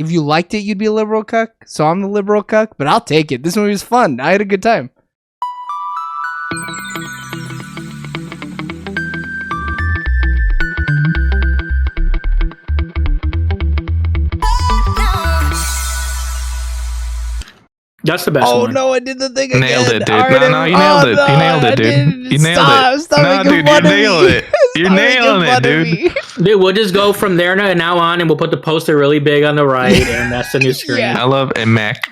If you liked it, you'd be a liberal cuck. So I'm the liberal cuck, but I'll take it. This movie was fun. I had a good time. That's the best one. Oh no, I did the thing again. Nailed it, dude. Arden. No, you nailed it. You nailed it, dude. You nailed it. Stop No, making dude, fun you of me. nailed it. You're Stop nailing making it, fun of dude. me. Dude, we'll just go from there now on, and we'll put the poster really big on the right, and that's the new screen. Yeah. I love Mac.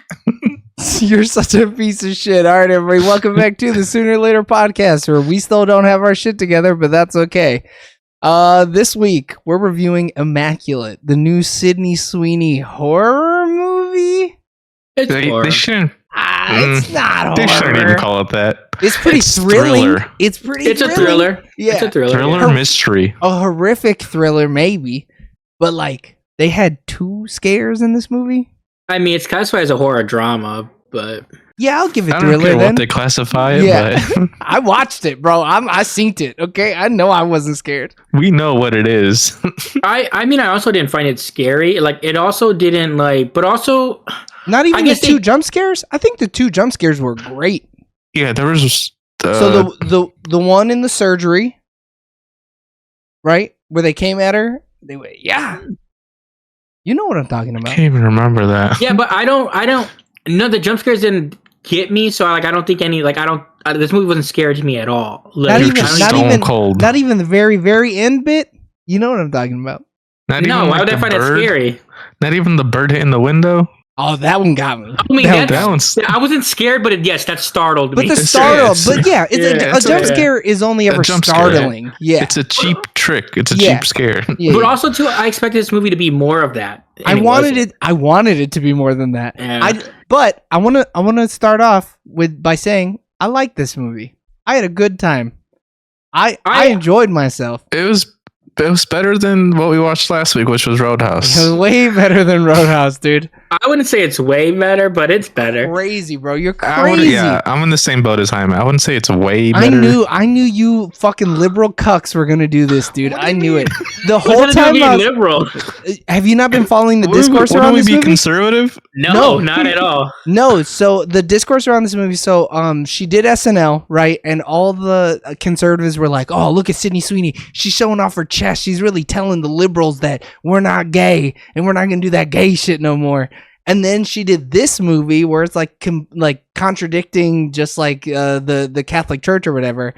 You're such a piece of shit. All right, everybody, welcome back to the Sooner or Later podcast, where we still don't have our shit together, but that's okay. This week we're reviewing Immaculate, the new Sydney Sweeney horror movie. It's They horror. shouldn't. It's not horror. They shouldn't even call it that. It's pretty It's thrilling. thriller. It's pretty. It's a thrilling. thriller. Yeah, It's a thriller. Thriller yeah. mystery. a horrific thriller, maybe, but like they had 2 scares in this movie. I mean, it's classified as a horror drama, but Yeah, I'll give it I don't thriller care then. what they classify it, Yeah. but I watched it, bro. I seen it. Okay, I know I wasn't scared. we know what it is. I mean, I also didn't find it scary. Like, it also didn't but also, Not even I the guess 2 they- jump scares. I think the 2 jump scares were great. Yeah, there was. So the one in the surgery, right, where they came at her, they went, yeah. You know what I'm talking I about. can't even remember that. yeah, but I don't. No, the jump scares didn't get me. So I don't think any. This movie wasn't scary to me at all. Not Like, even, just I don't not stone even, cold. not even the very, very end bit. You know what I'm talking about. Not no, even why like would I the find bird. that scary? Not even the bird hitting the window. Oh, that one got me. I mean, That one's. I wasn't scared, but yes, that startled But me. the It's- startle, it's- but yeah, Yeah, a it's jump okay. scare is only A ever jump scare. startling. Yeah, It's a cheap trick. It's a Yeah. cheap scare. yeah. But yeah. also, too, I expected this movie to be more of that. I and wanted wasn't. it. I wanted it to be more than that. Yeah. But I want to start off by saying I like this movie. I had a good time. I enjoyed myself. It was better than what we watched last week, which was It Roadhouse. was way better than Roadhouse, dude. I wouldn't say it's way better, but it's better. Crazy, bro. You're I would, crazy. yeah, I'm in the same boat as Jaime. I wouldn't say it's way I better. knew you fucking liberal cucks were gonna do this, dude. I knew it. The What's whole that to do time. with I being was- liberal? have you not been following the Wouldn't discourse around we this be movie? conservative? No, No. not at all. No, so the discourse around this movie. So, she did SNL, right? And all the conservatives were like, "Oh, look at Sydney Sweeney. She's showing off her chest. She's really telling the liberals that we're not gay and we're not gonna do that gay shit no more." And then she did this movie where it's like contradicting just like the Catholic Church or whatever.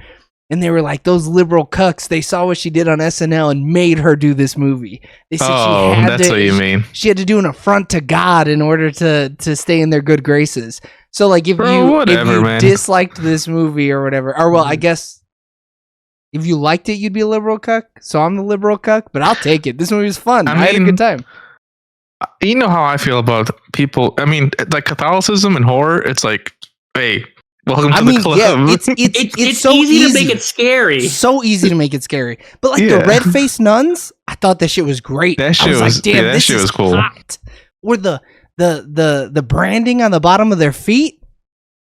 And they were like, those liberal cucks. They saw what she did on SNL and made her do this movie. They said Oh, she had that's to, what you mean. she had to do an affront to God in order to stay in their good graces. So like if Bro, you whatever, man. disliked this movie or whatever, or well, I guess if you liked it, you'd be a liberal cuck. So I'm the liberal cuck, but I'll take it. This movie was fun. I had a mean, good time. You know how I feel about people. I mean, like Catholicism and horror. It's like, hey, welcome to I the mean, club. yeah, it's It's so easy to make it scary. So easy to make it scary. But like the Yeah. red-faced nuns, I thought that shit was great. That I shit was was- like, damn, yeah, that this shit is was cool. hot. Or the branding on the bottom of their feet,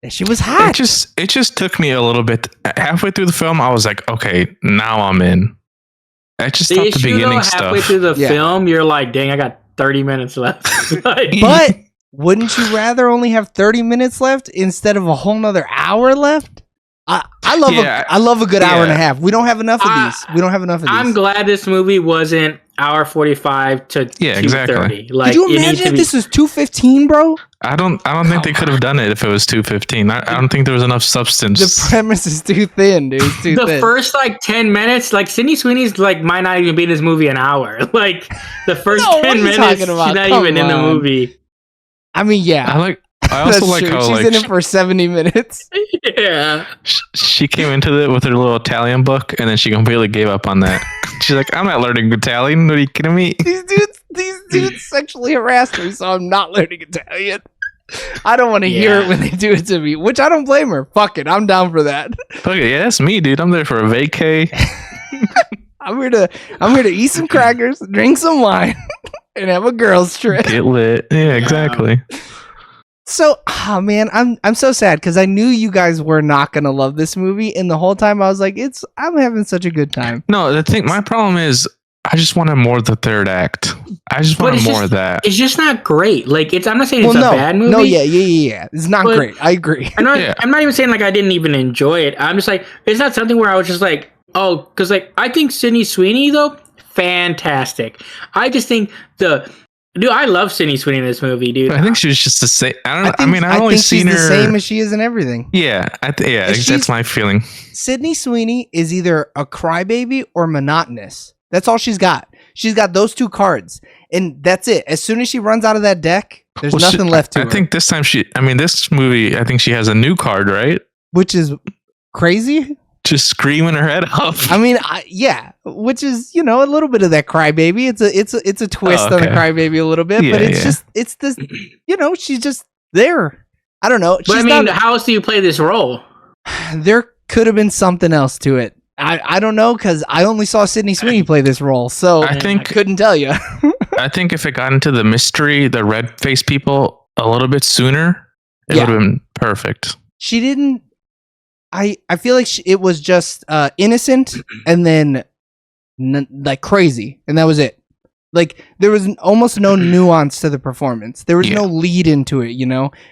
that shit was hot. it just took me a little bit. Halfway through the film, I was like, okay, now I'm in. I just The thought the issue, beginning though, halfway stuff. through the Yeah. film, you're like, dang, I got 30 minutes left. Like, But wouldn't you rather only have 30 minutes left instead of a whole nother hour left? I love Yeah. I love a good hour and a Yeah. half. We don't have enough of these. We don't have enough of these. I'm glad this movie wasn't hour 45 to Yeah, 2:30. exactly. Like, Could you it needs imagine to if be. this was 2:15, bro? I don't think they could have done it if it was 2:15. I don't think there was enough substance. The premise is too thin, dude. It's too The thin. first like 10 minutes, like Sydney Sweeney's like might not even be in this movie an hour. Like the first No, what 10 are you minutes, talking she's about? not Come even in the on. movie. I mean, yeah. I also That's like true. how She's like in it for 70 minutes. Yeah. she came into it with her little Italian book, and then she completely gave up on that. She's like, I'm not learning Italian. What are you kidding me? These dudes sexually harassed me, so I'm not learning Italian. I don't want to hear it Yeah. when they do it to me, which I don't blame her. Fuck it, I'm down for that. Okay, yeah, that's me, dude. I'm there for a vacay. I'm here to eat some crackers, drink some wine, and have a girls trip. Get lit. Yeah, exactly. So, man, I'm so sad because I knew you guys were not gonna love this movie, and the whole time I was like, I'm having such a good time. No, the thing, my problem is, I just wanted more of the third act. I just wanted more of that. It's just not great. Like I'm not saying it's a bad movie. No, yeah. It's not great. I agree. I'm not even saying like I didn't even enjoy it. I'm just like, it's not something where I was just like, oh, because like I think Sydney Sweeney though, fantastic. I just think I love Sydney Sweeney in this movie, dude. I think she was just the same. I mean, I've I only think seen she's her the same as she is in everything. Yeah, that's my feeling. Sydney Sweeney is either a crybaby or monotonous. That's all she's got. She's got those two cards, and that's it. As soon as she runs out of that deck, there's nothing left to her. I think this time this movie, I think she has a new card, right? Which is crazy. Just screaming her head off. I mean, which is a little bit of that crybaby. It's a twist on the crybaby a little bit, but it's this. She's just there. I don't know. But how else do you play this role? There could have been something else to it. I don't know, because I only saw Sydney Sweeney play this role, so I couldn't tell you. I think if it got into the mystery, the red face people a little bit sooner, it would have been perfect. She didn't. I feel like it was just innocent and then like crazy, and that was it. Like there was almost no nuance to the performance. There was no lead into it.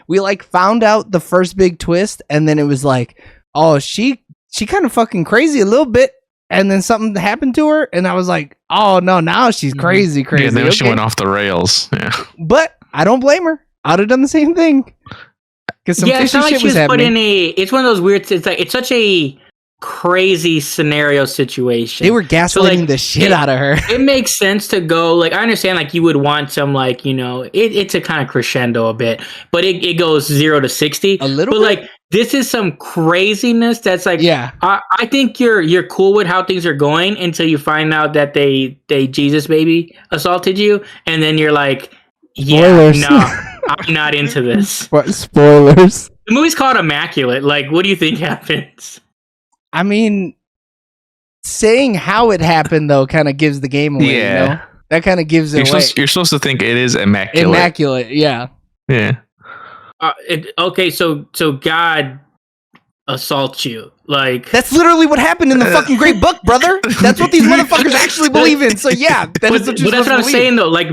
We like found out the first big twist, and then it was like, oh, she kind of fucking crazy a little bit, and then something happened to her, and I was like, oh no, now she's crazy. Yeah, then she went off the rails. Yeah, but I don't blame her. I'd have done the same thing. Because some it's not like shit she was put happening. it's one of those weird. It's such a crazy scenario situation. They were gaslighting the shit out of her. It makes sense to go, like, I understand, like, you would want some, like, it's a kind of crescendo a bit, but it goes 0 to 60 a little but bit? Like, this is some craziness that's like, I think you're cool with how things are going until you find out that they Jesus baby assaulted you, and then you're like, spoilers. No, I'm not into this. What spoilers? The movie's called Immaculate. Like, what do you think happens? I mean, saying how it happened though kind of gives the game away. That kind of gives it away. You're supposed to think it is immaculate. Immaculate, yeah. Okay, so God assaults you. Like, that's literally what happened in the fucking great book, brother. That's what these motherfuckers actually believe in. So yeah, that's what I'm saying though. Like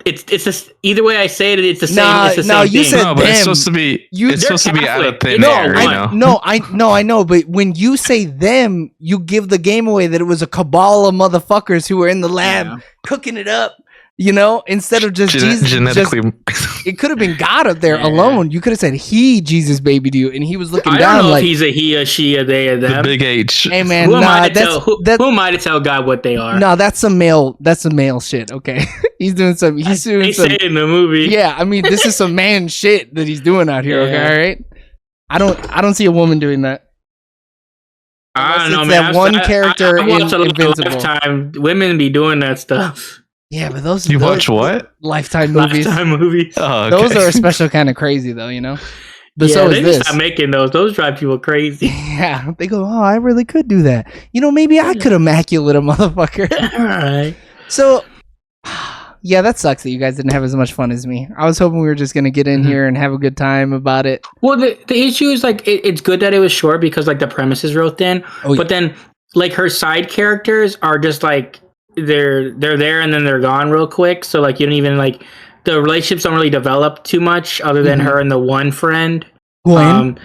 it's just, either way I say it, it's the same. It's the same you thing. said no, but it's supposed to be. It's supposed to be out of thin air. I know. But when you say them, you give the game away that it was a cabal of motherfuckers who were in the lab cooking it up. Instead of just Jesus, genetically, it could have been God up there alone. You could have said he Jesus babied you, and he was looking down. I don't know like, if he's a he, a she, a they, a them. The big H. Hey man, who am I to tell God what they are? No, that's some male. That's some male shit. Okay, he's doing some. He's doing some. They say in the movie. Yeah, I mean, this is some man shit that he's doing out here. Okay, all right. I don't see a woman doing that. I don't know, man. That one character in Invincible. Lifetime. Women be doing that stuff. Yeah, but those watch what? Lifetime movies. Lifetime movies. Oh, okay. Those are a special kind of crazy, though. But so is this. Stop making those. Those drive people crazy. Yeah, they go, oh, I really could do that. Maybe I could immaculate a motherfucker. All right. So, yeah, that sucks that you guys didn't have as much fun as me. I was hoping we were just gonna get in here and have a good time about it. Well, the issue is like it's good that it was short because like the premise is real thin. But then like her side characters are just like. They're there and then they're gone real quick, so like you don't even like the relationships don't really develop too much other than her and the one friend. Gwen?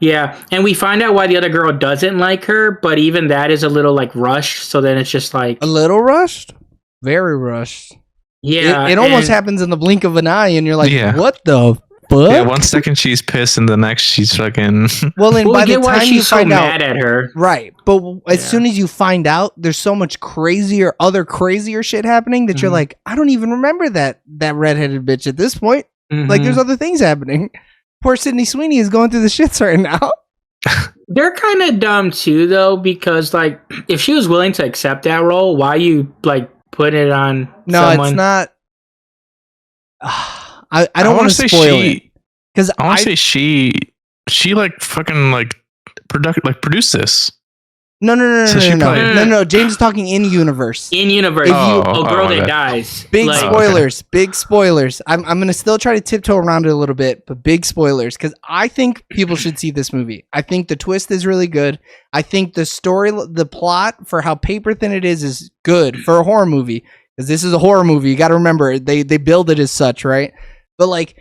And we find out why the other girl doesn't like her, but even that is a little like rushed, so then it's just like a little rushed, very rushed. It almost happens in the blink of an eye, and you're like, what the fuck? Yeah, 1 second she's pissed and the next she's fucking. Well, and by the time you find out, mad at her, right? But as soon as you find out, there's so much other crazier shit happening that you're like, I don't even remember that redheaded bitch at this point. Like, there's other things happening. Poor Sydney Sweeney is going through the shits right now. They're kind of dumb too, though, because like if she was willing to accept that role, why you like put it on? No, someone? It's not. I don't want to spoil it because I want to say she like fucking like produced this. No. James is talking in universe. In universe. Girl that dies. Big spoilers. Big spoilers. I'm gonna still try to tiptoe around it a little bit, but big spoilers because I think people should see this movie. I think the twist is really good. I think the story, the plot for how paper thin it is good for a horror movie because this is a horror movie. You got to remember they build it as such, right? But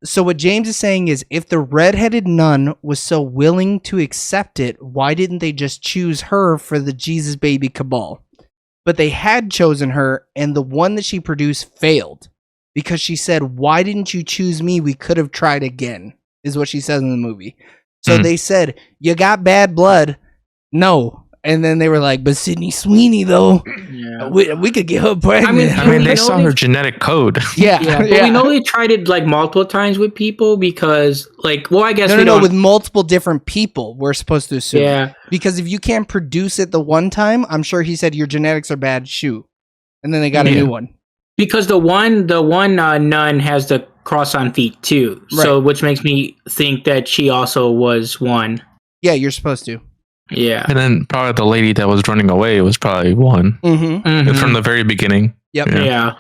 So what James is saying is if the redheaded nun was so willing to accept it, why didn't they just choose her for the Jesus baby cabal? But they had chosen her, and the one that she produced failed because she said, why didn't you choose me? We could have tried again, is what she says in the movie. So they said, you got bad blood. No. And then they were like, but Sydney Sweeney, though, we could get her pregnant. I mean they saw her genetic code. Yeah. But we know they tried it like multiple times with people because, like, well, I guess no, with multiple different people, we're supposed to assume. Yeah. Because if you can't produce it the one time, I'm sure he said your genetics are bad, shoot. And then they got a new one. Because the one nun has the cross on feet too. Right. So, which makes me think that she also was one. Yeah, you're supposed to. Yeah. And then probably the lady that was running away was probably one. Mm-hmm. From the very beginning. Yep. Yeah.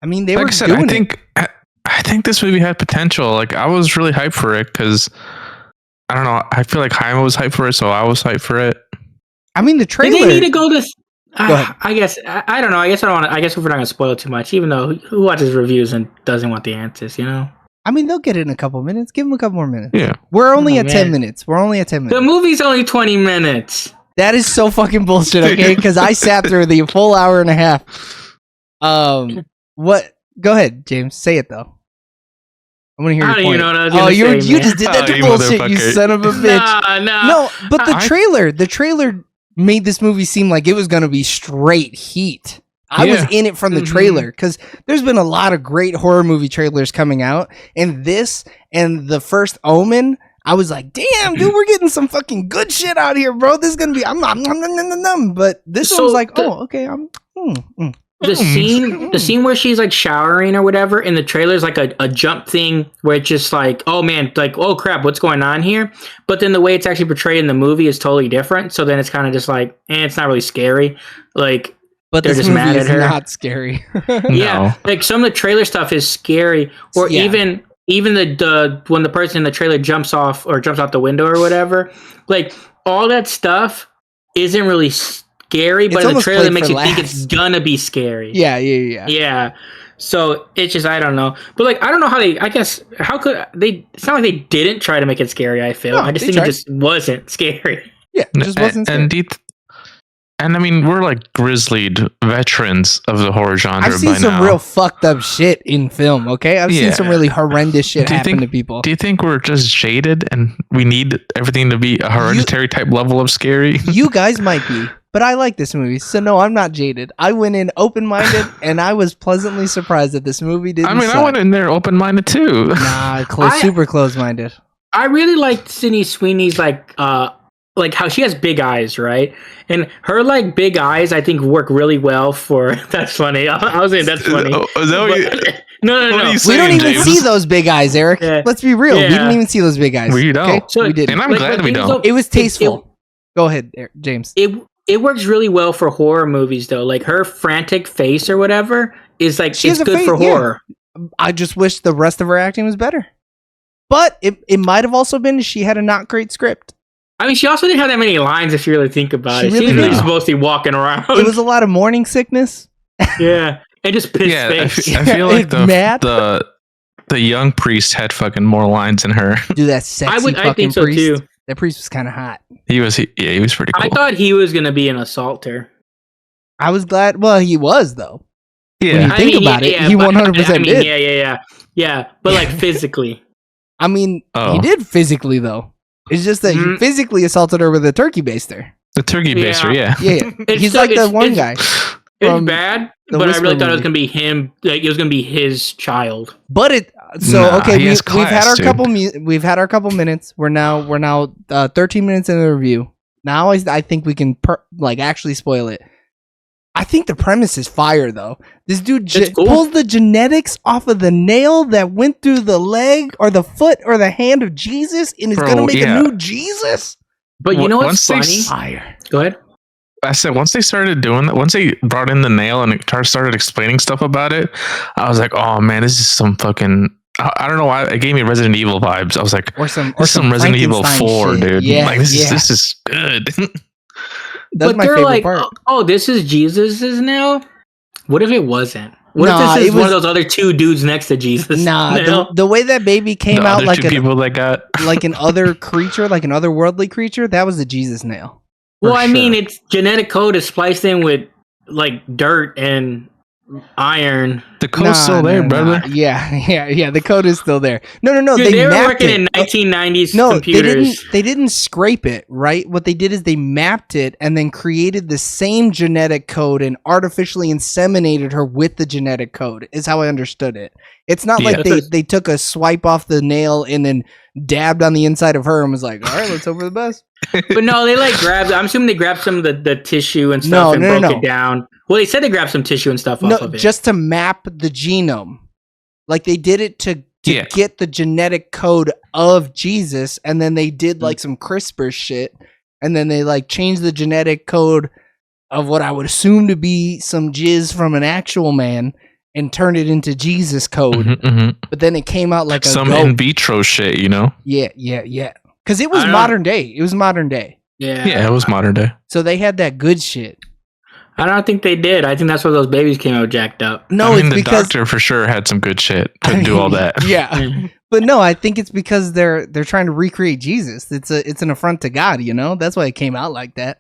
I mean, they were doing it. I think this movie had potential. Like, I was really hyped for it because, I don't know, I feel like Jaime was hyped for it, so I was hyped for it. I mean, the trailer... Did they need to go this... I guess, I don't know. I guess I don't want to... I guess we're not going to spoil too much, even though who watches reviews and doesn't want the answers, you know? I mean, they'll get it in a couple minutes. Give them a couple more minutes. Yeah. We're only at 10 minutes. The movie's only 20 minutes. That is so fucking bullshit, okay? Because I sat through the full hour and a half. What? Go ahead, James. Say it, though. I want to hear your point. You know what I was gonna say, you just did that to bullshit, you son of a bitch. No, but the trailer made this movie seem like it was going to be straight heat. I was in it from the trailer because there's been a lot of great horror movie trailers coming out, and this and the first Omen, I was like, damn, dude, we're getting some fucking good shit out here, bro. This is gonna be but this one was like, okay, the scene where she's like showering or whatever in the trailer is like a jump thing where it's just like, oh man, like, oh crap, what's going on here? But then the way it's actually portrayed in the movie is totally different. So then it's kind of just like, it's not really scary. Like, but they're this just mad at her. Not scary. Yeah, like some of the trailer stuff is scary, or even the when the person in the trailer jumps out the window or whatever. Like all that stuff isn't really scary, but in the trailer it makes you think it's gonna be scary. Yeah. So it's just, I don't know, but like I don't know how could they? It's not like they didn't try to make it scary. I feel I just think it just wasn't scary. Yeah, it just wasn't scary. And I mean, we're like grizzlied veterans of the horror genre. I've seen some real fucked up shit in film, okay? I've seen some really horrendous shit happen to people. Do you think we're just jaded and we need everything to be a hereditary type level of scary? You guys might be, but I like this movie. So no, I'm not jaded. I went in open-minded and I was pleasantly surprised that this movie didn't suck. I went in there open-minded too. Nah, super close-minded. I really liked Sydney Sweeney's like how she has big eyes, right? And her like big eyes, I think, work really well for. That's funny. I was saying that's funny. No. We don't even see those big eyes, Eric. Yeah. Let's be real. Yeah. We didn't even see those big eyes. We don't. Okay? So, we didn't. And I'm glad we don't. It was tasteful. Go ahead, James. It works really well for horror movies, though. Like her frantic face or whatever is like it's good for horror. I just wish the rest of her acting was better. But it might have also been she had a not great script. I mean, she also didn't have that many lines if you really think about it. She was really just mostly walking around. It was a lot of morning sickness. Yeah. And just pissed face. I feel like the young priest had fucking more lines than her. Dude, that sexy I think so priest. Too. That priest was kind of hot. He was pretty cool. I thought he was going to be an assaulter. I was glad. Well, he was, though. Yeah. When you think about it, he 100% did. Yeah, but like physically. I mean, he did physically, though. It's just that he physically assaulted her with a turkey baster. The turkey baster, yeah. He's like the one guy. It's bad, but I really thought it was going to be him. Like, it was going to be his child. But we've had our couple minutes. We're now 13 minutes in the review. Now I think we can actually spoil it. I think the premise is fire, though. This dude pulls the genetics off of the nail that went through the leg or the foot or the hand of Jesus and is going to make a new Jesus? But you know what's funny? Fire. Go ahead. I said once they started doing that, once they brought in the nail and it started explaining stuff about it, I was like, oh man, this is some fucking. I don't know why it gave me Resident Evil vibes. I was like, or some Resident Evil 4, shit. dude. Yeah, like this is good. That's but my they're favorite like, part. oh, this is Jesus's now. What if it wasn't? What Nah, if this is it one was- of those other two dudes next to Jesus? Nah, now? the way that baby came The out other like two people that got like an other creature, like an otherworldly creature, that was the Jesus nail. Well, For I mean, sure. its genetic code is spliced in with like dirt and iron. the code's still there, brother. Yeah. The code is still there. No. Dude, they were mapped working it. in 1990s No, computers. they didn't scrape it, right? What they did is they mapped it and then created the same genetic code and artificially inseminated her with the genetic code, is how I understood it. It's not like they took a swipe off the nail and then dabbed on the inside of her and was like, all right, let's hope for the best. But no, they like grabbed. I'm assuming they grabbed some of the tissue and stuff broke it down. Well, they said they grabbed some tissue and stuff off of it. Just to map the genome. Like they did it to get the genetic code of Jesus, and then they did like some CRISPR shit, and then they like changed the genetic code of what I would assume to be some jizz from an actual man and turned it into Jesus code. But then it came out like some in vitro shit, you know? Yeah. Because it was modern day. It was modern day. Yeah, it was modern day. So they had that good shit. I don't think they did. I think that's why those babies came out jacked up. No, I mean, it's the because doctor for sure had some good shit. Couldn't do all that. Yeah. But no, I think it's because they're trying to recreate Jesus. It's an affront to God, you know? That's why it came out like that.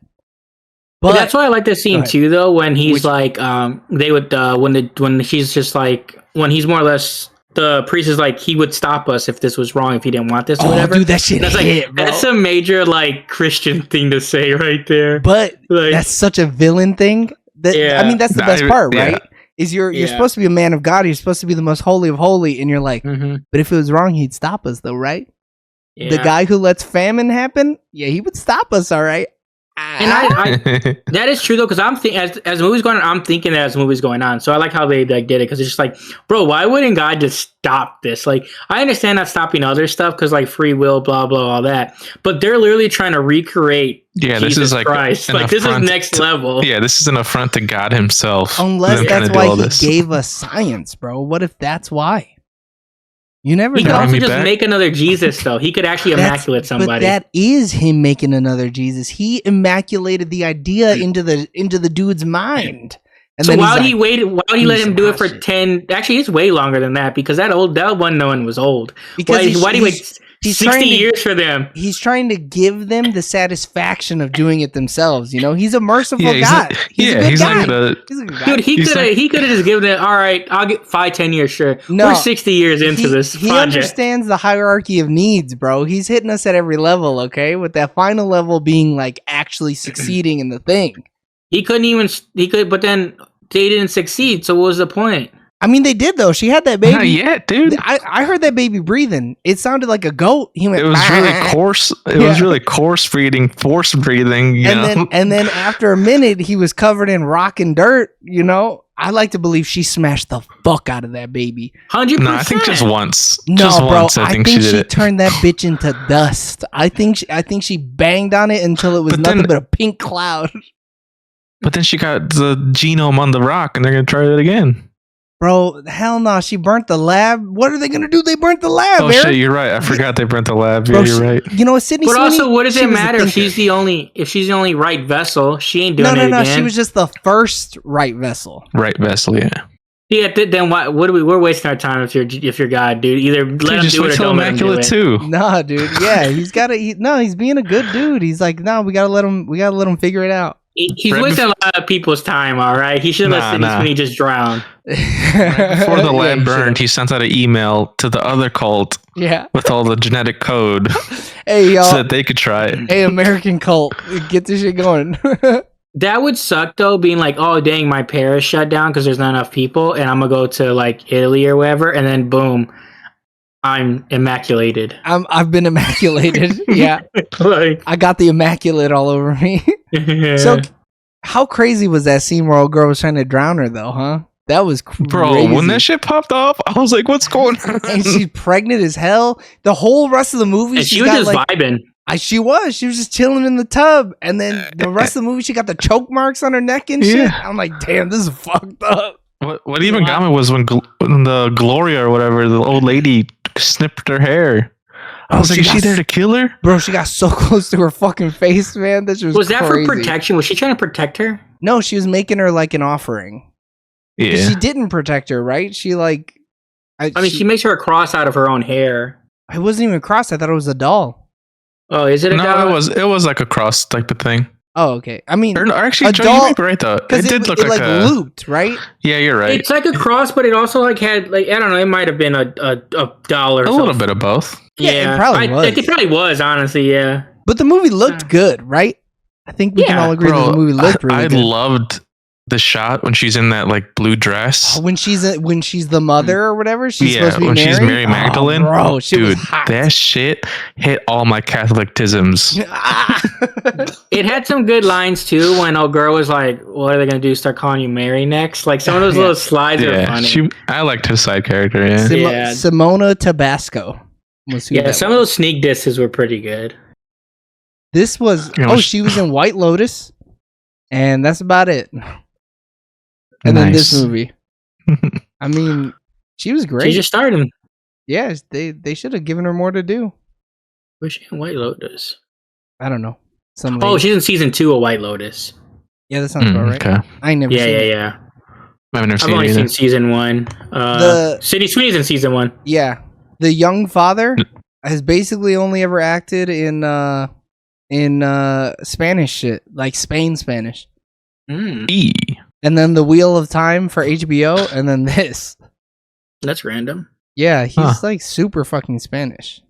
But that's why I like the scene too, though, when he's like, they would, when he's just like, when he's more or less, the priest is like, he would stop us if this was wrong, if he didn't want this or whatever. Dude, that shit that's hit, like, bro. that's a major like Christian thing to say right there. But like, that's such a villain thing. I mean, that's the best part, right? Is you're supposed to be a man of God. You're supposed to be the most holy of holy, and you're like, but if it was wrong, he'd stop us, though, right? Yeah. The guy who lets famine happen, he would stop us, all right. And I that is true though, because I'm thinking as the movie's going on, I'm thinking that as the movie's going on. So I like how they like did it, because it's just like, bro, why wouldn't God just stop this? Like, I understand not stopping other stuff because like free will, blah blah, all that, but they're literally trying to recreate. Yeah, Jesus this is like Christ. Like this is next level. Yeah, this is an affront to God Himself. Unless that's why He gave us science, bro. What if that's why? You never know. He could also just make another Jesus, though. He could actually immaculate somebody. But that is him making another Jesus. He immaculated the idea into the dude's mind. And so why would he wait? Why would he let him do it for 10? Actually, it's way longer than that, because that one one was old. Because why did he wait 60 years for them? He's trying to give them the satisfaction of doing it themselves. You know, he's a merciful God. He's a good guy. Dude, he could have just given it. All right, I'll get 5-10 years. Sure, we're 60 years into this project. He understands the hierarchy of needs, bro. He's hitting us at every level. Okay, with that final level being like actually succeeding in the thing. He could, but then they didn't succeed. So what was the point? I mean, they did though. She had that baby. Not yet, dude. I heard that baby breathing. It sounded like a goat. He went. It was really coarse. It was really coarse breathing, force breathing. And then after a minute, he was covered in rock and dirt. You know, I like to believe she smashed the fuck out of that baby. 100%. No, I think just once. No, just bro. Once, I think she turned that bitch into dust. I think she banged on it until it was nothing but a pink cloud. But then she got the genome on the rock, and they're gonna try it again. Bro, hell no. She burnt the lab. What are they going to do? They burnt the lab, Oh, shit, you're right. I forgot they burnt the lab. Yeah, you're right. You know, Sydney But Sweeney, also, what does it matter if she's the only right vessel? She ain't doing it again. No. She was just the first right vessel. Right vessel, yeah. Yeah, then we're wasting our time if you're God, dude. Either let him do it or don't let him do it. Too. Nah, dude. Yeah, he's being a good dude. He's like, no, we gotta let him figure it out. He's wasting a lot of people's time, all right? He should let Sydney Sweeney just drown. Right before the lab burned, he sent out an email to the other cult with all the genetic code hey, y'all, so that they could try it. Hey, American cult, get this shit going. That would suck, though, being like, oh, dang, my parish shut down because there's not enough people, and I'm going to go to, like, Italy or wherever, and then, boom, I'm immaculated. I've been immaculated. Yeah. I got the immaculate all over me. So, how crazy was that scene where old girl was trying to drown her, though, huh? That was crazy. Bro, when that shit popped off, I was like, what's going on? And she's pregnant as hell. The whole rest of the movie, and she was just vibing. She was just chilling in the tub, and then the rest of the movie, she got the choke marks on her neck and shit. I'm like, damn, this is fucked up. What even got me was when the Gloria or whatever, the old lady snipped her hair. I was like, is she there to kill her? Bro, she got so close to her fucking face, man. That was that for protection? Was she trying to protect her? No, she was making her like an offering. Yeah. She didn't protect her, right? She like... she makes her a cross out of her own hair. It wasn't even a cross. I thought it was a doll. Oh, is it a doll? No, it was like a cross type of thing. Oh, okay. I mean, actually, Joe, you might be right though. It did look like a looped, right? Yeah, you're right. It's like a cross, but it also like had like I don't know. It might have been a doll or a little bit of both. Yeah, it probably was. It probably was, honestly. Yeah, but the movie looked good, right? I think we can all agree that the movie looked really good. I loved the shot when she's in that like blue dress. When she's the mother or whatever, she's supposed to be when Mary? She's Mary Magdalene. Bro, she was hot. That shit hit all my Catholicisms. It had some good lines too. When old girl was like, "What are they gonna do? Start calling you Mary next?" Like some of those little slides are funny. I liked her side character. Yeah, Simona Tabasco. Some of those sneak disses were pretty good. This was she was in White Lotus, and that's about it. And then this movie. I mean, she was great. She just started. Yeah, they should have given her more to do. Was she in White Lotus? I don't know. She's in season 2 of White Lotus. Yeah, that sounds about right. Okay. I never seen it. Yeah. I've only seen season 1. Sydney Sweeney's in season 1. Yeah. The young father has basically only ever acted in Spanish shit, like Spain Spanish. And then The Wheel of Time for HBO, and then this. That's random. Yeah, he's like super fucking Spanish.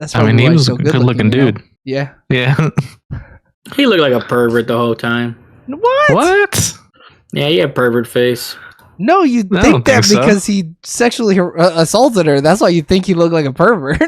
That's why he was a good-looking dude. Yeah. Yeah. He looked like a pervert the whole time. What? Yeah, he had pervert face. No, you think that because he sexually assaulted her. That's why you think he looked like a pervert.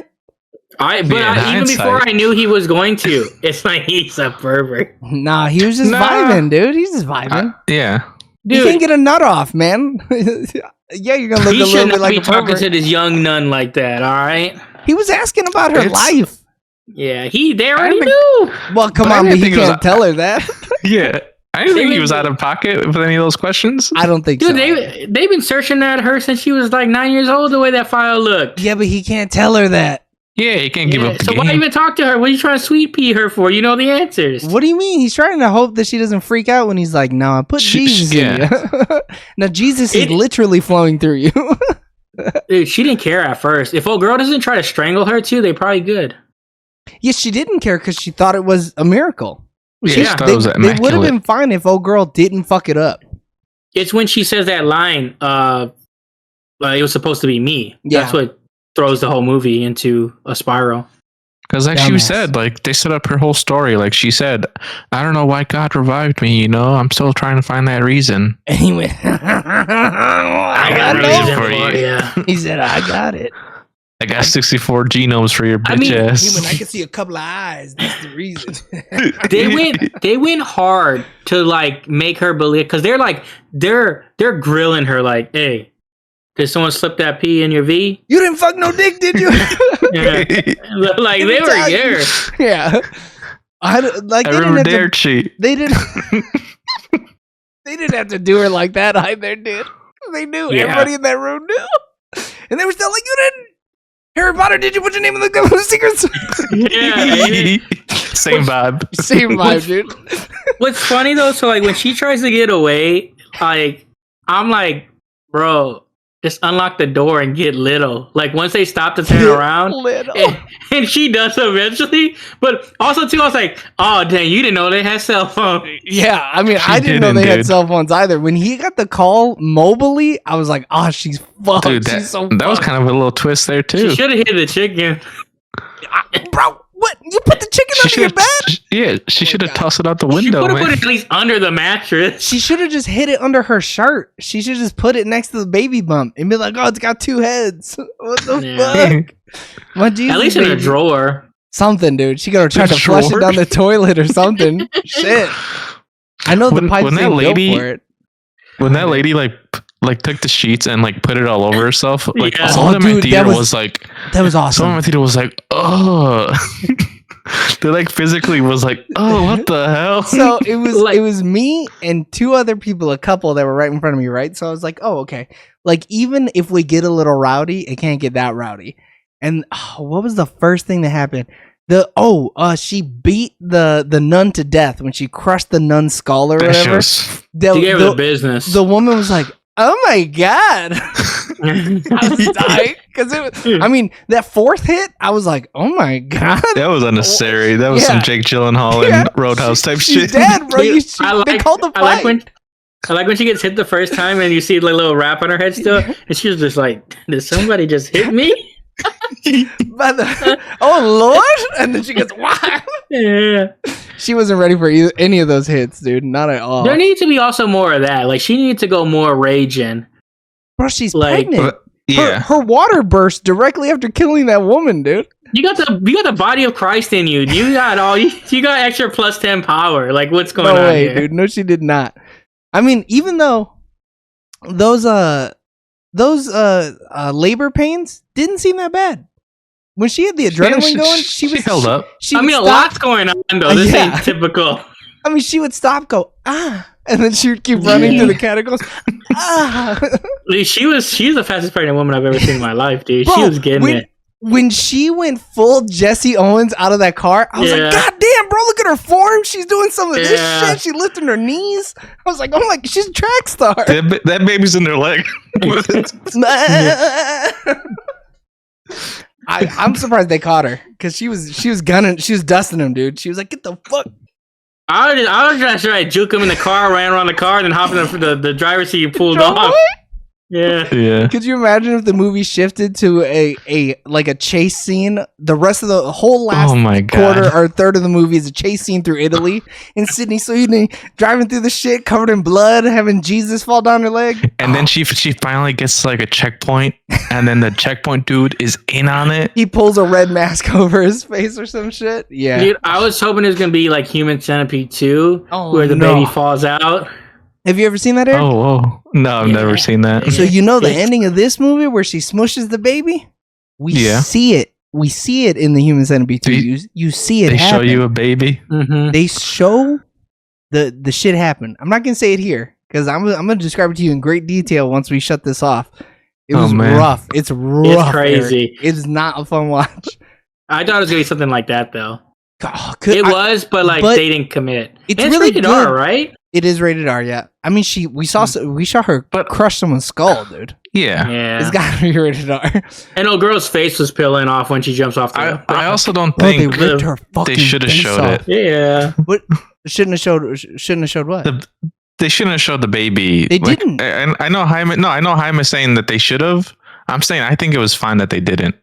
Even before I knew he was going to, it's like he's a pervert. Nah, he was just vibing, dude. He's just vibing. Yeah. Dude, you can't get a nut off, man. Yeah, you're gonna look a little bit like a pervert. He shouldn't be talking to this young nun like that, all right? He was asking about her life. Yeah, they already knew. Well, come on, but he can't tell her that. Yeah. I didn't think he was out of pocket with any of those questions. I don't think so. Dude, they've been searching at her since she was like 9 years old, the way that file looked. Yeah, but he can't tell her that. Yeah, he can't give up the game. So why even talk to her? What are you trying to sweet pea her for? You know the answers. What do you mean? He's trying to hope that she doesn't freak out when he's like, no, I put Jesus in you. Now, Jesus is literally flowing through you. Dude, she didn't care at first. If old girl doesn't try to strangle her too, they probably good. Yes, she didn't care because she thought it was a miracle. Yeah, they would have been fine if old girl didn't fuck it up. It's when she says that line, it was supposed to be me. Yeah. That's what throws the whole movie into a spiral. Because like she said, like they set up her whole story. Like she said, I don't know why God revived me, you know? I'm still trying to find that reason. And he went, I got a reason for you. Yeah. He said, I got it. I got 64 genomes for your bitch ass. He went, I can see a couple of eyes. That's the reason. They went hard to like make her believe, because they're grilling her like, hey, did someone slip that P in your V? You didn't fuck no dick, did you? Yeah. Like they were there. Yeah. I remember their cheat. They didn't. They didn't have to do her like that either, dude. They knew. Yeah. Everybody in that room knew, and they were still like, "You didn't." Harry Potter, did you put your name in the Goblet of Secrets? Yeah. Same vibe. Same vibe, dude. What's funny though, so like when she tries to get away, like I'm like, bro, just unlock the door and get little. Like once they stop to turn around, and she does eventually. But also too, I was like, oh dang, you didn't know they had cell phones. Yeah, I mean, I didn't know they had cell phones either. When he got the call mobily, I was like, oh, she's fucked. Dude, she's so fucked. That was kind of a little twist there too. She should have hit the chicken. Bro, what? You put the chicken under your bed? Yeah, she should have tossed it out the window. She could have put it at least under the mattress. She should have just hid it under her shirt. She should just put it next to the baby bump and be like, "Oh, it's got two heads. What the fuck?" My Jesus, at least in a drawer. Something, dude. She gotta try to flush it down the toilet or something. Shit. I know the pipes didn't go for it. When that lady like like took the sheets and like put it all over herself. Like Yeah. someone in my Dude, theater was like, that was awesome. someone in my theater was like, oh, they like physically was like, oh, what the hell? So it was Like- it was me and two other people, a couple that were right in front of me, right? So I was like, oh, okay. Like even if we get a little rowdy, it can't get that rowdy. And what was the first thing that happened? She beat the nun to death when she crushed the nun's skull or That shit whatever. was- She gave her the business. The woman was like, "Oh my god!" I was dying because I mean, that fourth hit, I was like, "Oh my god!" that was unnecessary. That was Yeah. some Jake Gyllenhaal Yeah. and Roadhouse type She's shit. dead, bro. Dude, They called the fight. I like when she gets hit the first time and you see the little wrap on her head still, and she's just like, "Did somebody just hit me?" Oh lord! And then she goes, "Wow!" Yeah. She wasn't ready for any of those hits, dude. Not at all. There needs to be also more of that. Like she needs to go more raging. Bro, she's like- pregnant. Yeah. Her water burst directly after killing that woman, dude. You got the body of Christ in you. You got you got extra plus 10 power. Like what's going No on way, here? dude. No, she did not. I mean, even though those labor pains didn't seem that bad. When she had the adrenaline going, she was held up. I mean, a lot's going on though. This Yeah. ain't typical. I mean, she would stop, go and then she would keep running through the catacombs. She's the fastest pregnant woman I've ever seen in my life, dude. Bro, she was getting it. When she went full Jesse Owens out of that car, I was like, Yeah. God damn, bro, look at her form. She's doing some of this Yeah. shit. She lifting her knees. I was like, oh my, she's a track star. That baby's in their leg. I'm surprised they caught her because she was dusting him, dude. She was like, get the fuck. I was just trying to juke him in the car, ran around the car, and then hop in the driver's seat and pulled Drove off. away? Yeah. Yeah. Could you imagine if the movie shifted to a chase scene? The rest of the whole last Oh my God. quarter or third of the movie is a chase scene through Italy, and Sydney Sweeney driving through the shit covered in blood, having Jesus fall down her leg. And then she finally gets like a checkpoint, and then the checkpoint dude is in on it. He pulls a red mask over his face or some shit. Yeah. Dude, I was hoping it was gonna be like Human Centipede 2, where the no. baby falls out. Have you ever seen that, Eric? Oh, no, I've never seen that. So you know the ending of this movie where she smushes the baby? We Yeah. see it. We see it in the Human Centipede 2. You see it They show happen. you a baby. Mm-hmm. They show the shit happen. I'm not gonna say it here because I'm gonna describe it to you in great detail once we shut this off. It was man. rough. It's rough. crazy. Eric. It's not a fun watch. I thought it was gonna be something like that though. God, It was, but they didn't commit. It's And really rated good. R, right? It is rated R. Yeah. I mean, we saw her crush someone's skull, dude. Yeah. Yeah. It's gotta be rated R. And old girl's face was peeling off when she jumps off the. I also don't Bro, they think ripped her fucking they should have face showed off. it. Yeah. What shouldn't have showed what? They shouldn't have showed the baby. They didn't. I know Jaime. No, I know Jaime's saying that they should have. I'm saying I think it was fine that they didn't.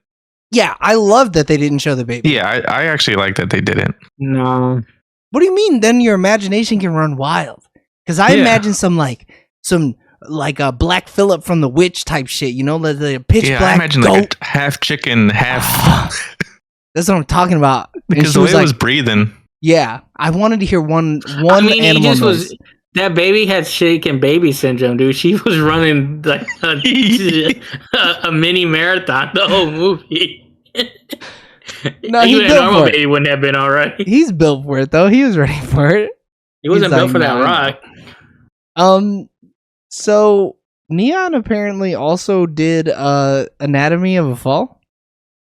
Yeah, I love that they didn't show the baby. Yeah, I actually like that they didn't. No. What do you mean? Then your imagination can run wild. Because I Yeah. imagine some a Black Phillip from The Witch type shit. You know, the pitch Yeah, I black imagine goat. like a half chicken, half That's what I'm talking about. And because she the way was it like, was breathing. yeah, I wanted to hear one I mean, he animal just noise. was. That baby had shaken baby syndrome, dude. She was running like a mini marathon the whole movie. No, he Even a built normal for it. baby wouldn't have been all right. He's built for it though. He was ready for it. He wasn't He's built like, for that "Nah, rock. So Neon apparently also did Anatomy of a Fall.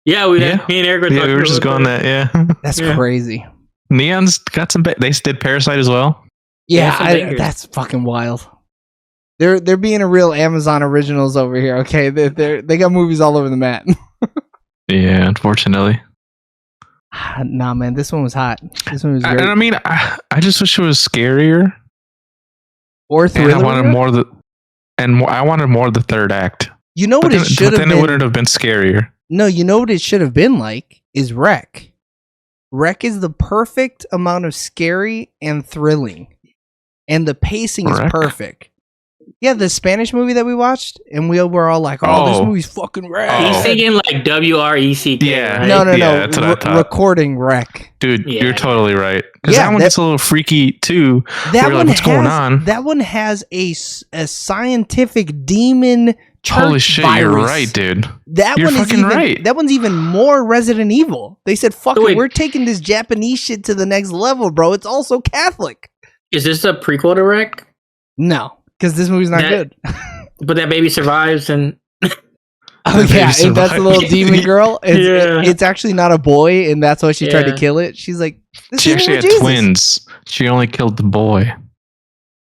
Yeah, me and Eric were Yeah, talking we were just about going that. Yeah, That's Yeah. crazy. Neon's got some. They did Parasite as well. Yeah, some bangers. that's fucking wild. They're being a real Amazon originals over here. Okay, they got movies all over the map. Yeah, unfortunately. Nah, man, this one was hot. This one was And great. I mean, I just wish it was scarier. Or And thriller. I wanted more of the, and more, I wanted more of the third act. You know But what then, it should have then it been. wouldn't have been scarier. No, you know what it should have been like is Wreck. Wreck is the perfect amount of scary and thrilling, and the pacing is Wreck? perfect. Yeah, the Spanish movie that we watched, and we were all like, "Oh, this movie's fucking rad." He's thinking like WRECK. Yeah. Right? No. that's what I thought. Recording wreck. Dude, Yeah. you're totally right. Because Yeah, that one gets a little freaky too. That We're one like, what's going on? That one has a scientific demon church Holy shit, virus. you're right, dude. That You're one is fucking even, right. That one's even more Resident Evil. They said, "Fuck So it, wait. we're taking this Japanese shit to the next level, bro. It's also Catholic." Is this a prequel to Wreck? No, because this movie's not That- good. But that baby survives, and Oh yeah, baby and that's the little survived. demon girl. Yeah. It's actually not a boy, and that's why she tried to Yeah. kill it. She's like, this She is actually had Jesus. twins. She only killed the boy.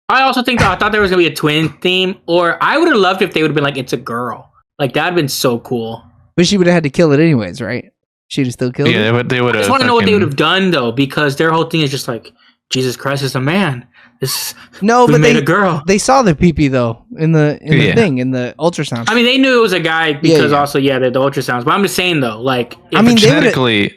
I also think I thought there was gonna be a twin theme, or I would have loved if they would have been like, it's a girl. Like that'd been so cool. But she would have had to kill it anyways, right? She'd have still killed Yeah, it. they would I have. just want to know what they would have done though, because their whole thing is just like, Jesus Christ is a man. This No, we but made a girl. they saw the pee though in the Yeah. thing in the ultrasound. I mean, they knew it was a guy because yeah. also, the ultrasounds. But I'm just saying though, like, if I mean, they would've-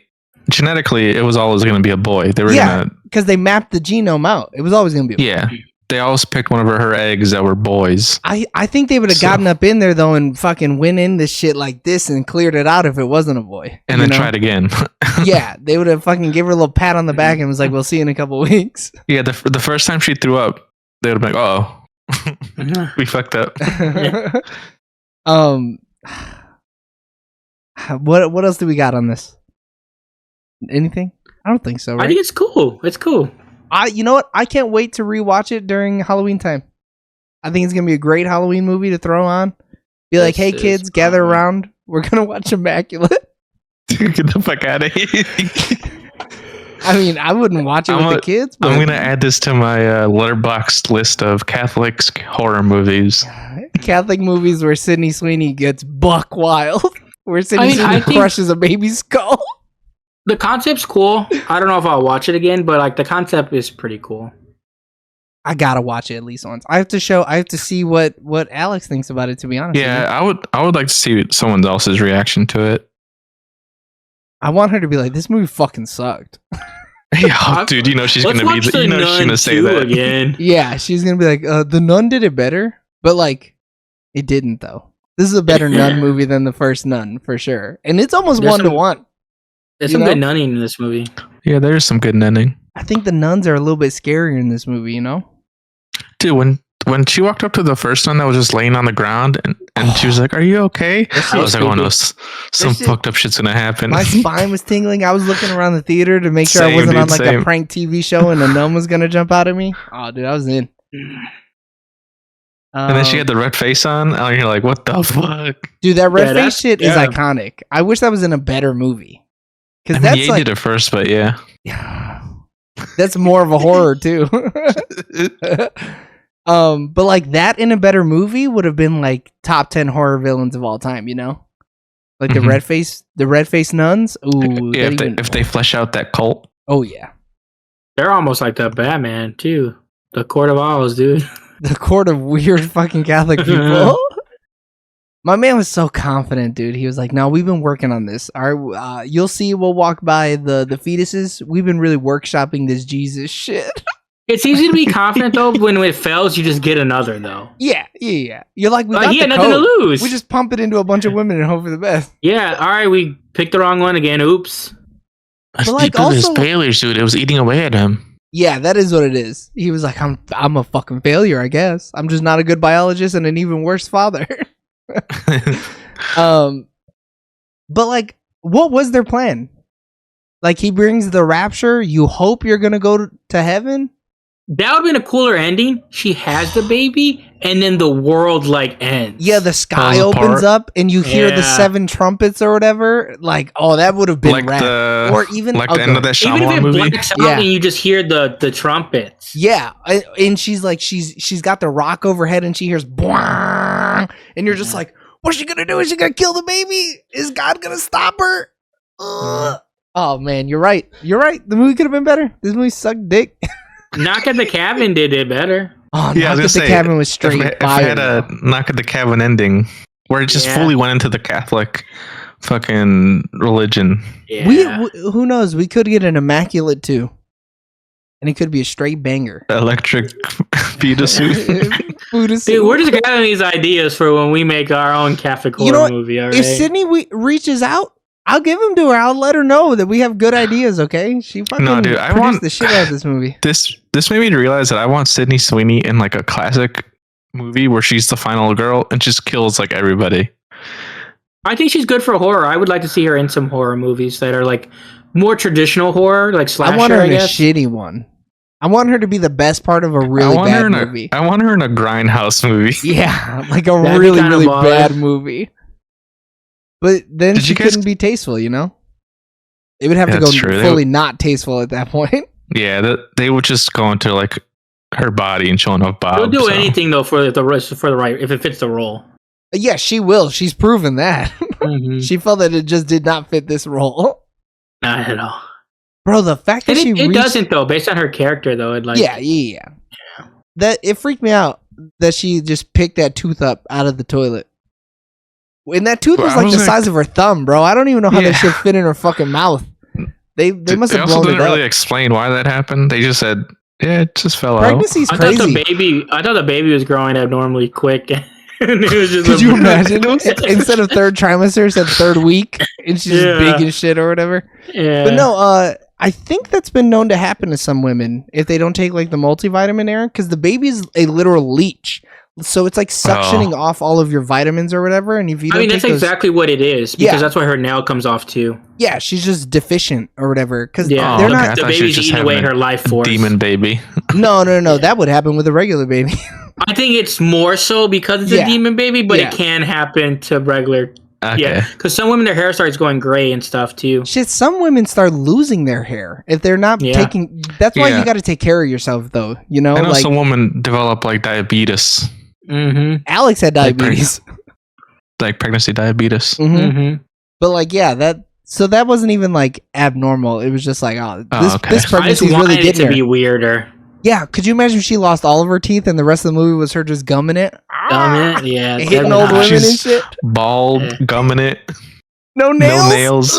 Genetically, it was always going to be a boy. They were Yeah. gonna. Because they mapped the genome out. It was always going to be. Yeah, they always picked one of her eggs that were boys. I think they would have So- gotten up in there though and fucking went in this shit like this and cleared it out if it wasn't a boy. And you then know? tried again. Yeah, they would have fucking give her a little pat on the back and was like, "We'll see you in a couple weeks." Yeah, the first time she threw up, they would have been like, "Oh, we fucked up." What else do we got on this? Anything? I don't think so. I Right? think it's cool. It's cool. You know what? I can't wait to rewatch it during Halloween time. I think it's gonna be a great Halloween movie to throw on. Be like, This "Hey is kids, gather fun. around. We're gonna watch Immaculate." Get the fuck out of here! I mean, I wouldn't watch it I'm with the a- kids. But I'm gonna add this to my letterboxd list of Catholic horror movies. Catholic movies where Sydney Sweeney gets buck wild, where Sydney I mean, Sweeney I think- crushes a baby's skull. The concept's cool. I don't know if I'll watch it again, but like the concept is pretty cool. I gotta watch it at least once. I have to see what Alex thinks about it. To be honest, with Yeah, you. I would like to see someone else's reaction to it. I want her to be like, "This movie fucking sucked." Yeah, dude, you know she's Let's gonna be. watch the You know she's Nun gonna say 2 that. again. Yeah, she's gonna be like, "The Nun did it better," but like, it didn't though. This is a better Nun movie than the first Nun for sure, and it's almost There's 1-to-1. There's You some know? good nunning in this movie. Yeah, there's some good ending. I think the nuns are a little bit scarier in this movie. You know? Dude, when she walked up to the first one that was just laying on the ground and she was like, "Are you okay?" I was like, "Oh no, some shit- fucked up shit's gonna happen." My spine was tingling. I was looking around the theater to make sure I Same, wasn't on dude, like a same. prank TV show and a nun was gonna jump out at me. Oh, dude, I was in. And then she had the red face on, and you're like, "What the fuck?" Dude, that red Yeah, face that's- shit is yeah. iconic. I wish that was in a better movie. I Because mean, that's Ye like did it first, but yeah. that's more of a horror too. But like that in a better movie would have been like top 10 horror villains of all time, you know? Like Mhm. the red face nuns. Ooh, Yeah, that if they flesh out that cult, oh yeah. They're almost like the Batman too. The Court of Owls, dude. The court of weird fucking Catholic people. My man was so confident, dude. He was like, "No, we've been working on this. You'll see. We'll walk by the fetuses. We've been really workshopping this Jesus shit." It's easy to be confident though. When it fails, you just get another though. Yeah. You're like, we Like, got he the had nothing to code. lose. We just pump it into a bunch of women and hope for the best. Yeah. All right, we picked the wrong one again. Oops. But, like, because of his also- failures, dude, it was eating away at him. Yeah, that is what it is. He was like, I'm a fucking failure, I guess. I'm just not a good biologist and an even worse father. But like, what was their plan? Like, he brings the rapture. You hope you're gonna go to heaven. That would have been a cooler ending. She has the baby, and then the world like ends. Yeah, the sky Falls opens apart. up and you hear the Yeah. 7 trumpets or whatever. Like, oh, that would have been like rad. the Or even like the end of that Even if Shyamalan it movie. blacks out Yeah. and you just hear the trumpets. Yeah, and she's like, she's got the rock overhead, and she hears "Bwang," and you're just like, what's she gonna do? Is she gonna kill the baby? Is God gonna stop her? Ugh. Oh man, you're right. You're right. The movie could have been better. This movie sucked dick. Knock at the Cabin did it better. Oh, Yeah, I Knock was at the gonna say, Cabin was straight if I fire. had a Knock at the Cabin ending where it just Yeah. fully went into the Catholic fucking religion. Yeah. Who knows? We could get an Immaculate too, and it could be a straight banger. Electric fetus suit. Dude, we're just gathering these ideas for when we make our own Catholic horror movie. All right? If Sydney reaches out, I'll give them to her. I'll let her know that we have good ideas. Okay, she fucking produced the shit out of this movie. This made me realize that I want Sydney Sweeney in like a classic movie where she's the final girl and just kills like everybody. I think she's good for horror. I would like to see her in some horror movies that are like more traditional horror, like slasher. I want her in a shitty one. I want her to be the best part of a really bad movie. I want her in a grindhouse movie. Yeah, like a really bad movie. But then she couldn't be tasteful, you know? It would have to go fully not tasteful at that point. Yeah, they would just go into like her body and showing off Bob. She'll do anything though for the right if it fits the role. Yeah, she will. She's proven that. Mm-hmm. She felt that it just did not fit this role. Not at all. Bro, the fact that it doesn't though, based on her character though. It like yeah. That it freaked me out that she just picked that tooth up out of the toilet. And that tooth was like the size of her thumb, bro. I don't even know how that shit fit in her fucking mouth. They must have blown it up. They also didn't really explain why that happened. They just said, yeah, it just fell Pregnancy's out. Crazy. I thought the baby was growing abnormally quick. Could you imagine? Instead of third trimester, it said third week, and she's just big and shit or whatever. Yeah. But no, I think that's been known to happen to some women if they don't take like the multivitamin, Aaron, because the baby's a literal leech. So it's like suctioning off all of your vitamins or whatever. And if you don't that's exactly what it is, because that's why her nail comes off too. Yeah, she's just deficient or whatever. Because they're not. The baby's eating away her life force. Demon baby. No. That would happen with a regular baby. I think it's more so because it's a demon baby, but it can happen to regular. Okay. Yeah, because some women, their hair starts going gray and stuff too. Shit, some women start losing their hair if they're not taking. That's why you got to take care of yourself, though. You know, I know some women develop like diabetes. Mm-hmm. Alex had diabetes, like pregnancy diabetes. Mm-hmm. Mm-hmm. But like, that wasn't even like abnormal. It was just like, this pregnancy is really getting it to be weirder. Yeah, could you imagine if she lost all of her teeth and the rest of the movie was her just gumming it? Yeah. Hitting old women and shit? Bald, gumming it. No nails? No nails.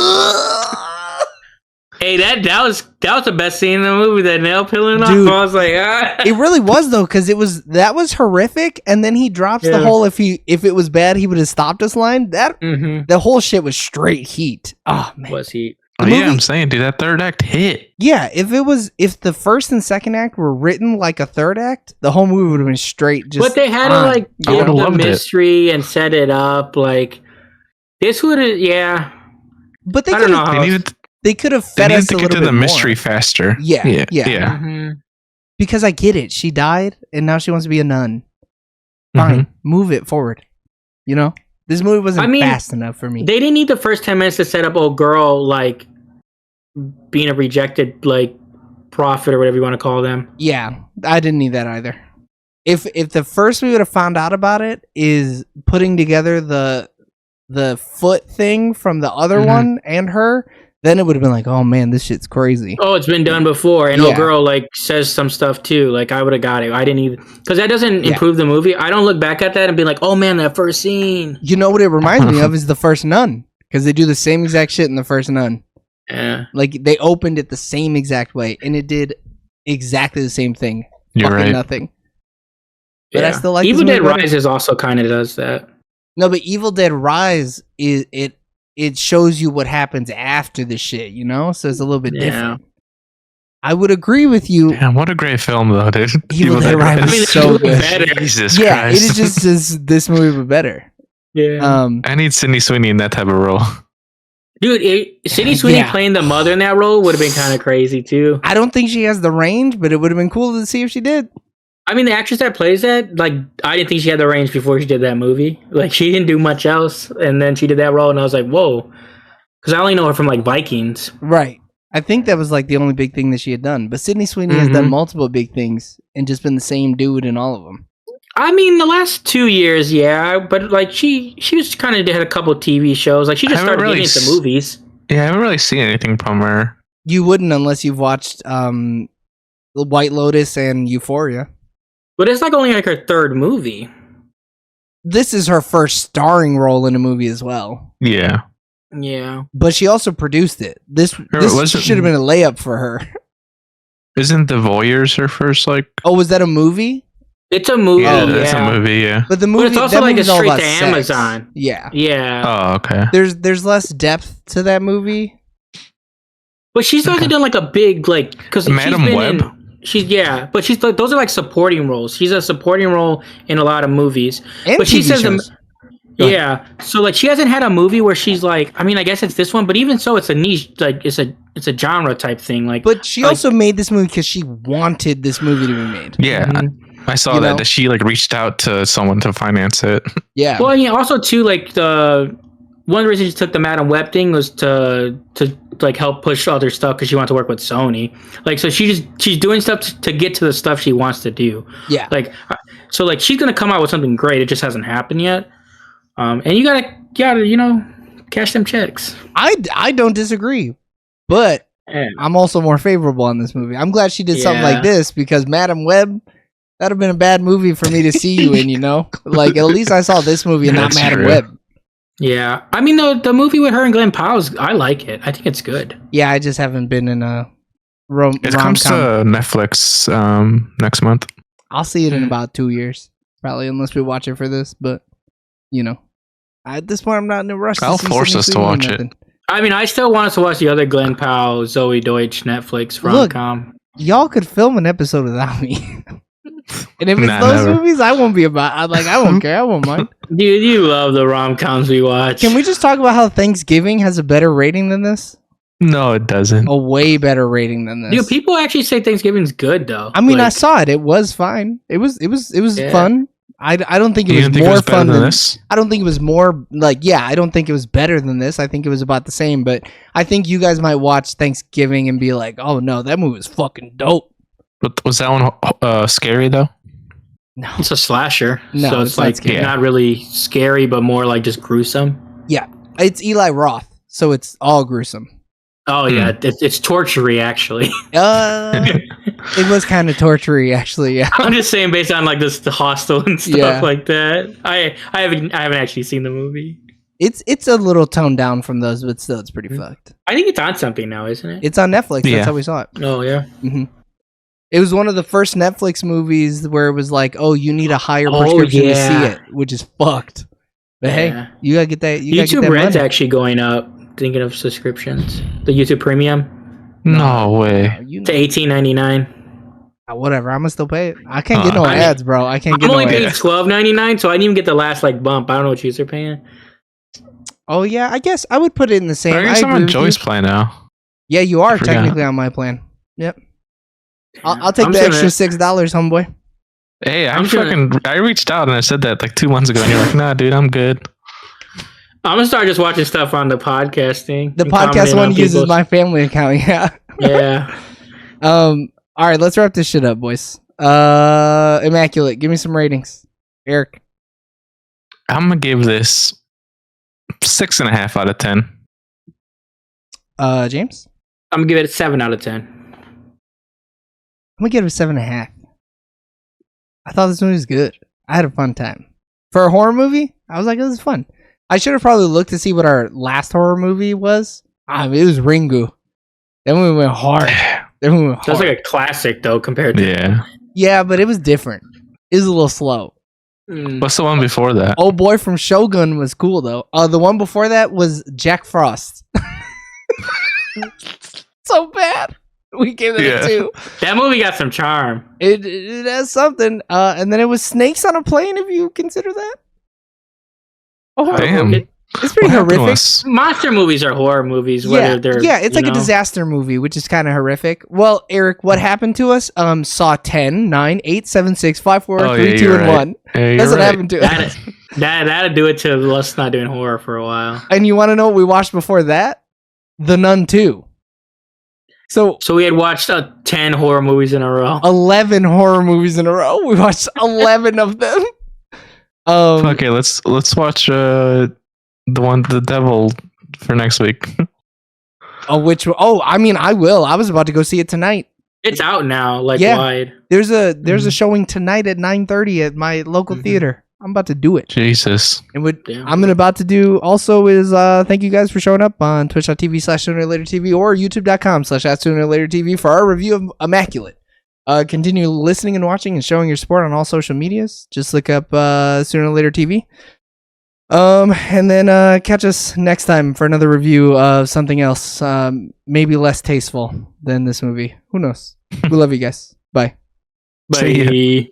Hey, that was the best scene in the movie, that nail peeling off. I was like, It really was, though, because that was horrific, and then he drops the whole, if it was bad, he would have stopped us line. The whole shit was straight heat. Oh, man. Was heat. I'm saying, dude, that third act hit. Yeah, if the first and second act were written like a third act, the whole movie would have been straight. But they had to like give the mystery and set it up. Like this would have, But they could have. They could have fed us a little bit more. They need to get to the mystery faster. Yeah. Mm-hmm. Because I get it. She died, and now she wants to be a nun. Fine, move it forward. You know. This movie wasn't fast enough for me. They didn't need the first 10 minutes to set up old girl like being a rejected like prophet or whatever you want to call them. Yeah, I didn't need that either. If the first we would have found out about it is putting together the foot thing from the other one and her, then it would have been like, oh man, this shit's crazy. Oh, it's been done before, and old girl like says some stuff too. Like I would have got it. I didn't even because that doesn't improve the movie. I don't look back at that and be like, oh man, that first scene. You know what it reminds me of is the first Nun, because they do the same exact shit in the first Nun. Yeah, like they opened it the same exact way, and it did exactly the same thing. You're right. Nothing. But I still like Evil Dead Rises also kind of does that. No, but Evil Dead Rise it shows you what happens after the shit, you know? So it's a little bit different. I would agree with you. Damn, what a great film, though, dude. Evil Dead Rise is so good. Jesus Christ. It is just this movie, but better. Yeah. I need Sydney Sweeney in that type of role. Dude, Sydney Sweeney playing the mother in that role would have been kind of crazy, too. I don't think she has the range, but it would have been cool to see if she did. I mean, the actress that plays that, like, I didn't think she had the range before she did that movie. Like, she didn't do much else, and then she did that role, and I was like, whoa. Because I only know her from, like, Vikings. Right. I think that was, like, the only big thing that she had done. But Sydney Sweeney has done multiple big things and just been the same dude in all of them. I mean, the last 2 years, but, like, she was kind of had a couple TV shows. Like, she just started getting into movies. Yeah, I haven't really seen anything from her. You wouldn't unless you've watched White Lotus and Euphoria. But it's like only like her third movie. This is her first starring role in a movie as well. Yeah. Yeah. But she also produced it. This should have been a layup for her. Isn't The Voyeurs her first, like... Oh, was that a movie? It's a movie. Yeah, Yeah, it's a movie. Yeah. But the movie, but it's also that like a movie's all straight about to sex. Amazon. Yeah. Yeah, Oh, okay. There's less depth to that movie. but she's also done like a big like because Madam she's been Web? but she's like those are like supporting roles. She's a supporting role in a lot of movies. And But she TV says shows. Go ahead. yeah, so like she hasn't had a movie where she's like, I mean, I guess it's this one, but even so, it's a niche, like it's a genre type thing. Like, But she like, also made this movie because she wanted this movie to be made. Yeah, I saw You that know? that she like reached out to someone to finance it. Yeah. well, yeah, also too, like the one reason she took the Madam Web thing was to like help push other stuff because she wanted to work with Sony. Like, so she's doing stuff to get to the stuff she wants to do. Yeah. Like, so like she's gonna come out with something great. It just hasn't happened yet. And you gotta cash them checks. I don't disagree, but Yeah. I'm also more favorable on this movie. I'm glad she did something Yeah. like this because Madam Web, that'd have been a bad movie for me to see you in, you know? Like, at least I saw this movie and not That's Madam true. Web. Yeah, I mean the movie with her and Glenn Powell's, I like it. I think it's good. Yeah, I just haven't been in a It comes to rom-com. Netflix next month. I'll see it in about 2 years, probably, unless we watch it for this, but, you know. At this point, I'm not in a rush. I'll to see force Sydney us to Sweeney or watch it. nothing. I mean, I still want us to watch the other Glenn Powell, Zoe Deutsch Netflix rom-com. Y'all could film an episode without me. And if it's Nah, those never. movies, I won't be about. I won't care. I won't mind. Dude, you love the rom-coms we watch. Can we just talk about how Thanksgiving has a better rating than this? No, it doesn't. A way better rating than this. Dude, people actually say Thanksgiving's good though. I mean, I Like, saw it. It was fine. It was Yeah. fun. I don't think it You was didn't think it more was better fun than than this? I don't think it was more like, yeah, I don't think it was better than this. I think it was about the same, but I think you guys might watch Thanksgiving and be like, "Oh no, that movie was fucking dope." But was that one scary though? No. it's a slasher, No, so it's it's not like scary. not really scary, but more like just gruesome. Yeah. It's Eli Roth, so it's all gruesome. Oh yeah, it's tortury actually. It was kind of tortury actually, yeah. I'm just saying based on like the hostel and stuff Yeah. like that. I haven't actually seen the movie. It's a little toned down from those, but still it's pretty fucked. I think it's on something now, isn't it? It's on Netflix. Yeah. That's how we saw it. Oh yeah. It was one of the first Netflix movies where it was like, "Oh, you need a higher Oh, prescription to yeah. see it," which is fucked. But Yeah. hey, you gotta get that. You gotta get YouTube that Red's money. actually going up. Thinking of subscriptions, the YouTube Premium No way. You to know, $18.99. whatever. I'm gonna still pay it. I can't get no I mean, ads, bro. I can't get I'm no only paying ads. $12.99, so I didn't even get the last like bump. I don't know what you're paying. Oh yeah, I guess I would put it in the same. I guess I'm agree on with Joy's you. plan now. Yeah, you are forgot. technically on my plan. Yep. I'll take I'm the just extra gonna- $6, homeboy. Hey, I'm I reached out and I said that like 2 months ago, and you're like, "Nah, dude, I'm good." I'm gonna start just watching stuff on the podcasting. The and podcast commenting one on uses people's- my family account. Yeah. Yeah. All right, let's wrap this shit up, boys. Immaculate, give me some ratings. Eric. I'm gonna give this 6.5 out of 10. James? I'm gonna give it a 7 out of 10. I'm gonna give it a 7.5. I thought this movie was good. I had a fun time. For a horror movie, I was like, this is fun. I should have probably looked to see what our last horror movie was. I mean, it was Ringu. Then we went hard. That's like a classic though compared to. Yeah. Yeah, but it was different. It was a little slow. Mm. What's the one before that? Oh boy from Shogun was cool though. The one before that was Jack Frost. So bad. We gave it Yeah. a 2. That movie got some charm. It has something. And then it was Snakes on a Plane, if you consider that. Oh, Damn. it's pretty What happened to horrific. us? Monster movies are horror movies, whether Yeah, they're yeah, it's you like a know. disaster movie, which is kind of horrific. Well, Eric, what happened to us? Saw 10, 9, 8, 7, 6, 5, 4, Oh, 3, yeah, 2, you're and right. 1. Yeah, you're That's what right. happened to us. That'd do it to us not doing horror for a while. And you want to know what we watched before that? The Nun 2. So So we had watched 10 horror movies in a row. 11 horror movies in a row. We watched 11 of them. Okay, let's watch the devil for next week. I mean, I will. I was about to go see it tonight. It's out now, like Yeah. wide. There's a showing tonight at 9:30 at my local theater. I'm about to do it. Jesus. And what Damn. I'm about to do also is thank you guys for showing up on twitch.tv/SoonerLaterTV or youtube.com/SoonerLaterTV for our review of Immaculate. Continue listening and watching and showing your support on all social medias. Just look up Sooner or Later TV. And then catch us next time for another review of something else, maybe less tasteful than this movie. Who knows? We love you guys. Bye. Bye.